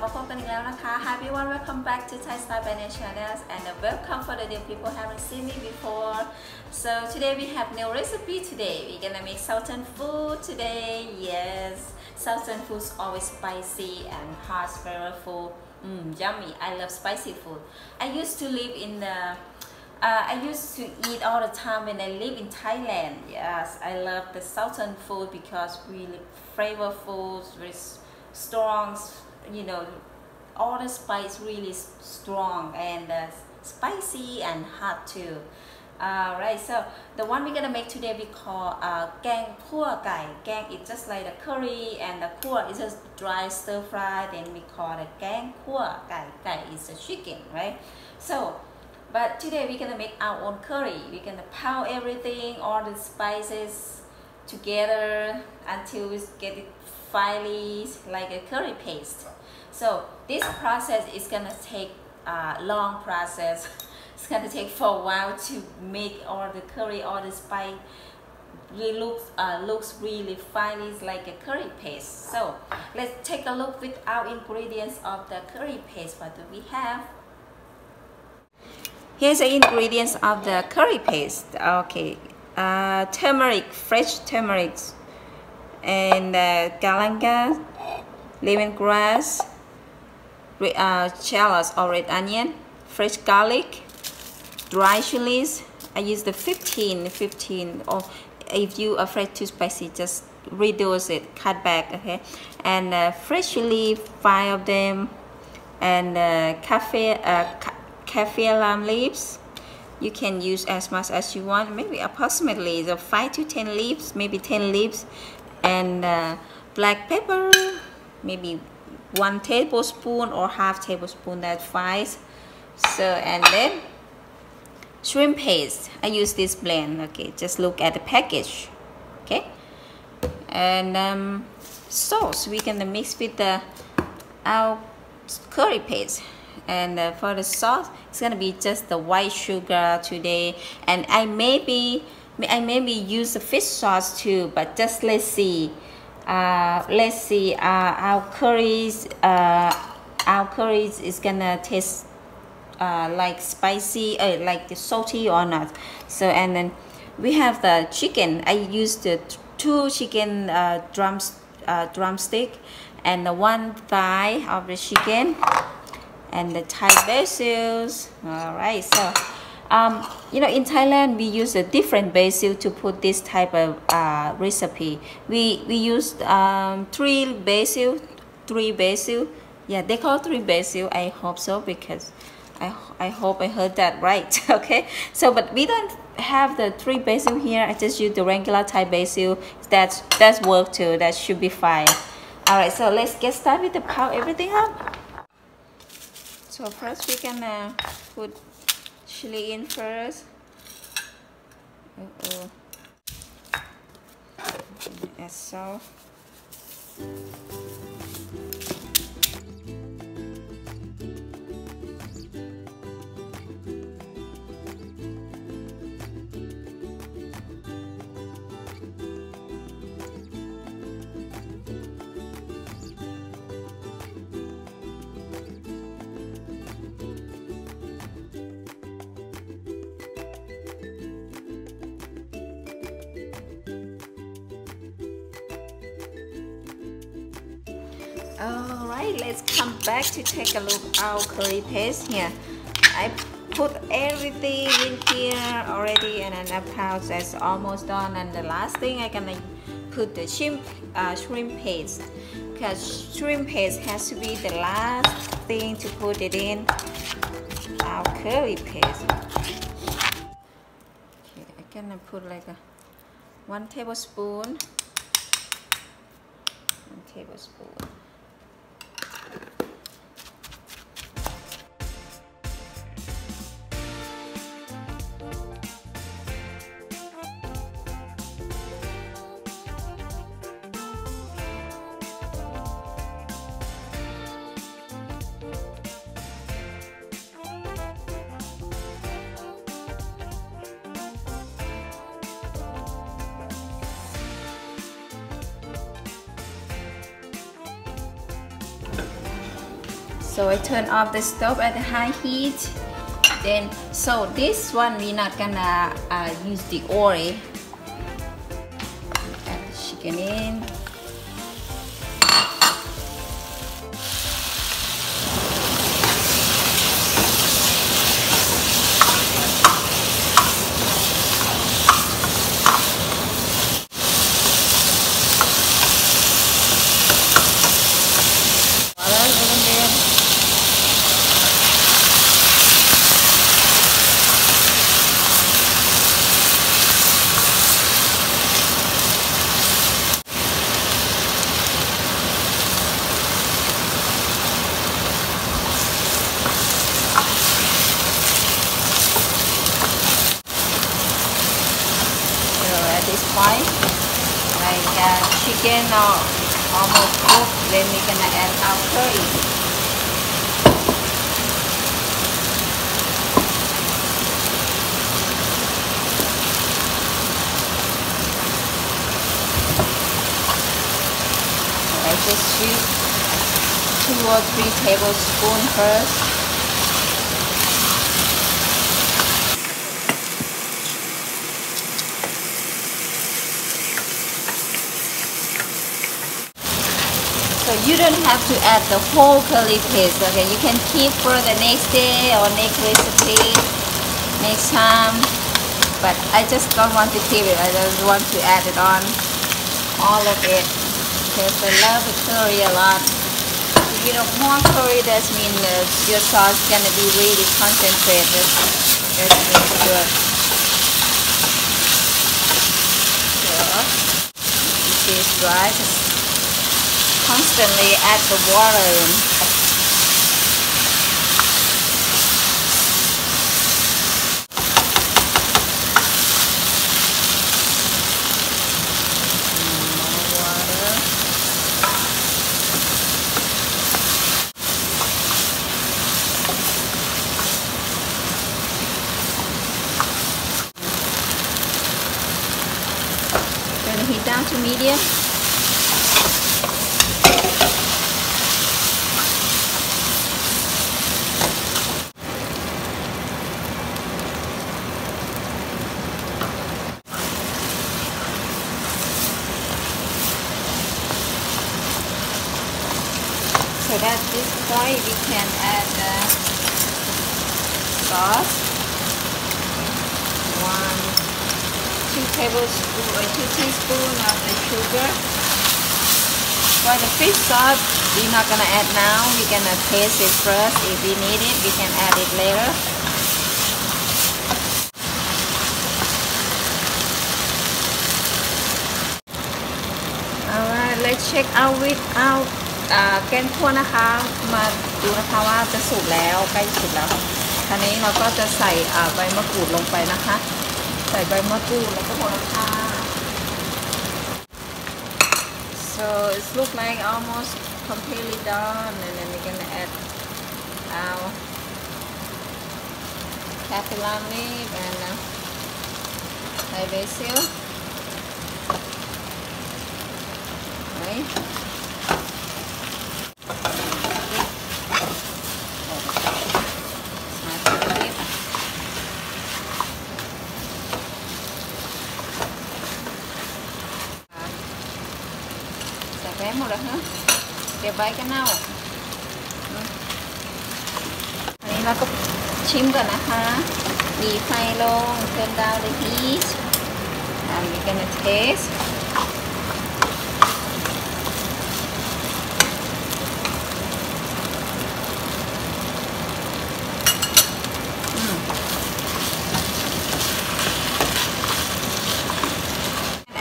มาพบกันอีกแล้วนะคะ Hi everyone, welcome back to Thai Style by Nature Channel and welcome for the new people who haven't seen me before. So today we have new recipe today. We're gonna make Southern food today. Yes, Southern food's always spicy and hot, flavorful. Yummy. I love spicy food. I used to live in the I used to eat all the time when I live in Thailand. Yes, I love the Southern food because really flavorful, very strong. You know, all the spice really strong and spicy and hot too. Alright, so the one we're gonna make today we call Gang Khua Gai. Gang is just like the curry and the khua is just dry stir fry. Then we call the Gang Khua Gai. Gai is the chicken, right? But today we're gonna make our own curry. We're gonna pound everything, all the spices together until we get it finely like a curry paste. So this process is gonna take a long process. It's gonna take for a while to make all the curry, all the spice really looks really finely like a curry paste. So let's take a look with our ingredients of the curry paste. What do we have? Here's the ingredients of the curry paste. Okay, turmeric, fresh turmeric, and galangal, lemongrass, shallots or red onion, fresh garlic, dry chilies. I use the 15, or if you are afraid too spicy, just reduce it, cut back, okay? And fresh chili, 5 of them, and kaffir lime leaves. You can use as much as you want, maybe approximately the 5 to 10 leaves, maybe 10 leaves, and black pepper, maybe 1 tablespoon or half tablespoon, that's fine. So, and then shrimp paste. I use this blend. Okay, just look at the package. Okay, and sauce we're gonna mix with our curry paste. And for the sauce, it's gonna be just the white sugar today, and I maybe use the fish sauce too, but just let's see. Our curries is gonna taste like spicy, like salty or not. So, and then we have the chicken. I used the 2 chicken drumstick and the 1 thigh of the chicken, and the Thai basils. All right, so you know, in Thailand we use a different basil to put this type of recipe. We used 3 basil. Yeah, they call 3 basil. I hope so, because I hope I heard that right. Okay, so but we don't have the 3 basil here. I just use the regular Thai basil. That's work too. That should be fine. All right, so let's get started with the pound everything up. So first we can put chili in first. Add salt. Alright, let's come back to take a look at our curry paste here. I put everything in here already, and then the pouch is almost done. And the last thing I'm gonna put the shrimp paste, because shrimp paste has to be the last thing to put it in our curry paste. Okay, I'm gonna put like 1 tablespoon. 1 tablespoon. So I turn off the stove at the high heat. Then, so this one we're not gonna use the oil. Add the chicken in. Fine, like chicken or almost cooked, then we're gonna add our curry. I just shoot 2 or 3 tablespoons first. So you don't have to add the whole curry paste, okay? You can keep for the next day or next recipe, next time. But I just don't want to keep it. I just want to add it on, all of it, because I love the curry a lot. If you know more curry, that means your sauce is gonna be really concentrated. That's really good. So if it is dry, just constantly add the water in. More water. Turn the heat down to medium. So at this point we can add the sauce. 2 tablespoons or 2 teaspoons of the sugar. For the fish sauce, we're not gonna add now. We're gonna taste it first. If we need it, we can add it later. Alright, let's check out with our แกงคั่วนะคะมาดูนะคะว่าจะสุกแล้วใกล้สุกแล้วคราวนี้เราก็จะใส่ใบมะกรูดลงไปนะคะใส่ใบมะกรูดแล้วก็โหระพา so it looks like almost completely done and then we're gonna add our capilla leaf and Thai basil. Right. Bé một rồi hả? Để bấy cái nào? อันนี้เราก็ชิมก่อนนะคะมีไฟลง turn down the heat and we're gonna taste.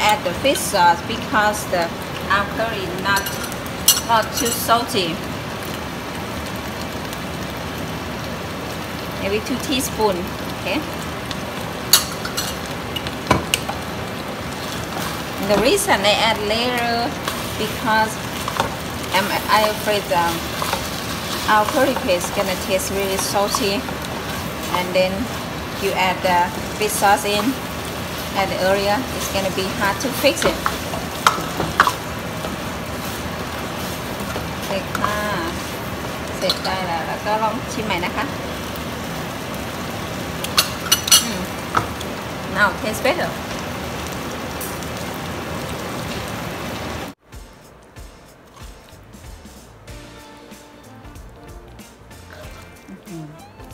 Add the fish sauce because the curry not too salty. Maybe 2 teaspoons. Okay. And the reason I add later because I'm afraid our curry paste is gonna taste really salty, and then you add the fish sauce in at the area, it's gonna be hard to fix it. ใส่ค่ะใ เสร็จได้แล้วก็ลองชิมใหม่นะคะNow tastes better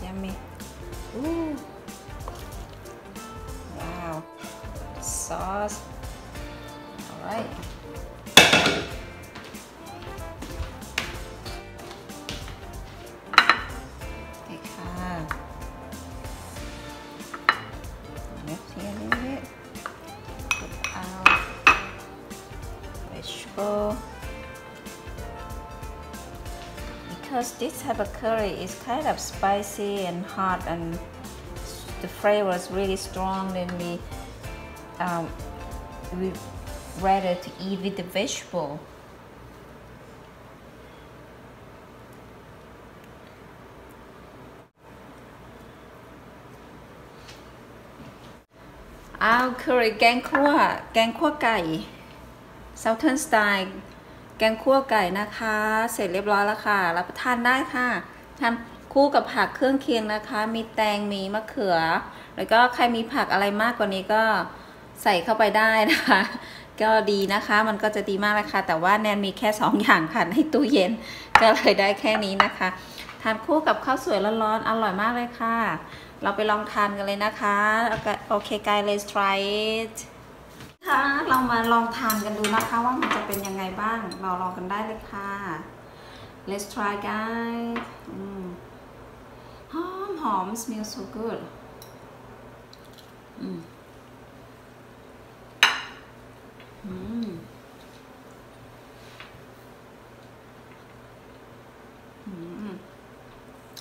Yummy Ooh Wow Sauce Alright Lift here a little bit. Put out vegetable. Because this type of curry is kind of spicy and hot, and the flavor is really strong. Then we rather to eat with the vegetable. Curry แกงคั่วไก่ Southern Style แกงคั่วไก่นะคะเสร็จเรียบร้อยแล้วค่ะรับประทานได้ค่ะทานคู่กับผักเครื่องเคียงนะคะมีแตงมีมะเขือแล้วก็ใครมีผักอะไรมากกว่านี้ก็ใส่เข้าไปได้นะคะก็ดีนะคะมันก็จะดีมากเลยค่ะแต่ว่าแนนมีแค่2อย่างค่ะในตู้เย็นก็เลยได้แค่นี้นะคะทานคู่กับข้าวสวยร้อนๆอร่อยมากเลยค่ะเราไปลองทานกันเลยนะคะโอเค guys let's try it ค่ะเรามาลองทานกันดูนะคะว่ามันจะเป็นยังไงบ้างเราลองกันได้เลยค่ะ let's try guys หอม smells so good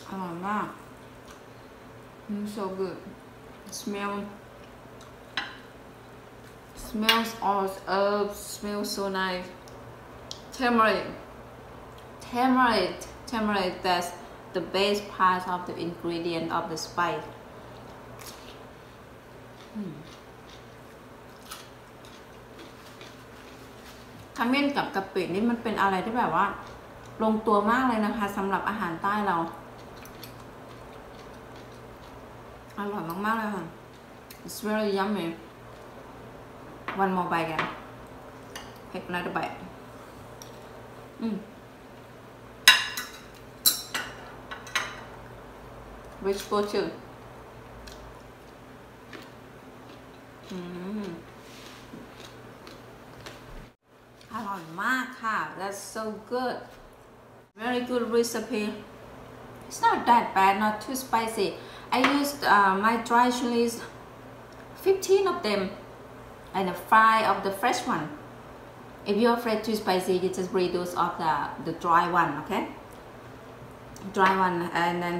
อร่อยมากso good smells all herbs smells so nice turmeric that's the base part of the ingredient of the spiceขมิ้นกับกะปินี่มันเป็นอะไรที่แบบว่าลงตัวมากเลยนะคะสำหรับอาหารใต้เราอร่อยมากๆเลยค่ะ It's very yummy one more bite again take another bite vegetable tooอร่อยมากค่ะ That's so good very good recipe It's not that bad not too spicy I used my dry chilies 15 of them and 5 of the fresh one if you're afraid too spicy you just reduce of the dry one okay dry one and then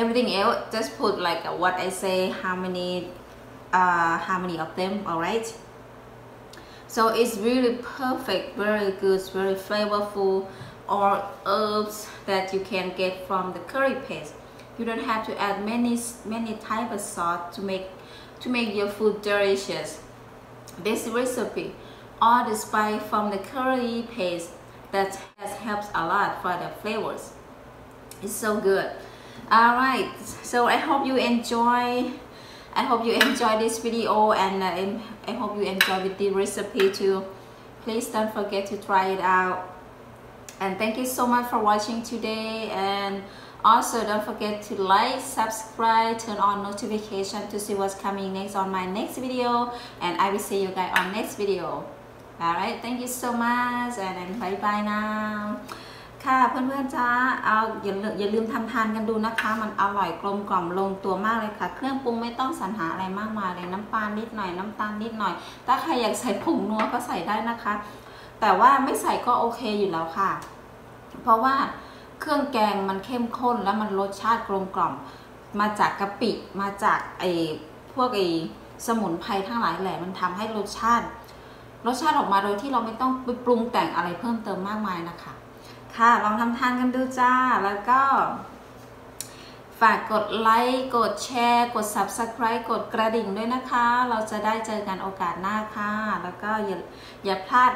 everything else just put like what I say how many of them alright so it's really perfect very good very flavorful or herbs that you can get from the curry paste you don't have to add many type of sauce to make your food delicious this recipe all the spice from the curry paste that helps a lot for the flavors it's so good alright so I hope you enjoy this video and I hope you enjoy with the recipe too please don't forget to try it out and thank you so much for watching today and also don't forget to like subscribe turn on notification to see what's coming next on my next video and I will see you guys on next video alright thank you so much and bye bye now ค่ะเพื่อนๆจ้าเอาอย่าลืมทานกันดูนะคะมันอร่อยกลมกล่อมลงตัวมากเลยค่ะเครื่องปรุงไม่ต้องสรรหาอะไรมากมายเลยน้ำปลานิดหน่อยน้ำตาลนิดหน่อยถ้าใครอยากใส่ผงนัวก็ใส่ได้นะคะแต่ว่าไม่ใส่ก็โอเคอยู่แล้วค่ะเพราะว่าเครื่องแกงมันเข้มข้นแล้วมันรสชาติกลมกล่อมมาจากกะปิมาจากพวกสมุนไพรทั้งหลายแหละมันทำให้รสชาติออกมาโดยที่เราไม่ต้องไปปรุงแต่งอะไรเพิ่มเติมมากมายนะคะค่ะลองทานกันดูจ้าแล้วก็ฝากกดไลค์กดแชร์กด Subscribe กดกระดิ่งด้วยนะคะเราจะได้เจอกันโอกาสหน้าค่ะแล้วก็อย่าพลาด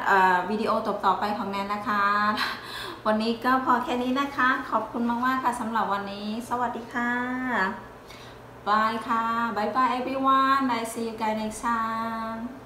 วิดีโอต่อไปของแนนนะคะ วันนี้ก็พอแค่นี้นะคะขอบคุณมากๆค่ะสำหรับวันนี้สวัสดีค่ะบายค่ะบายบาย everyone I see you guys next time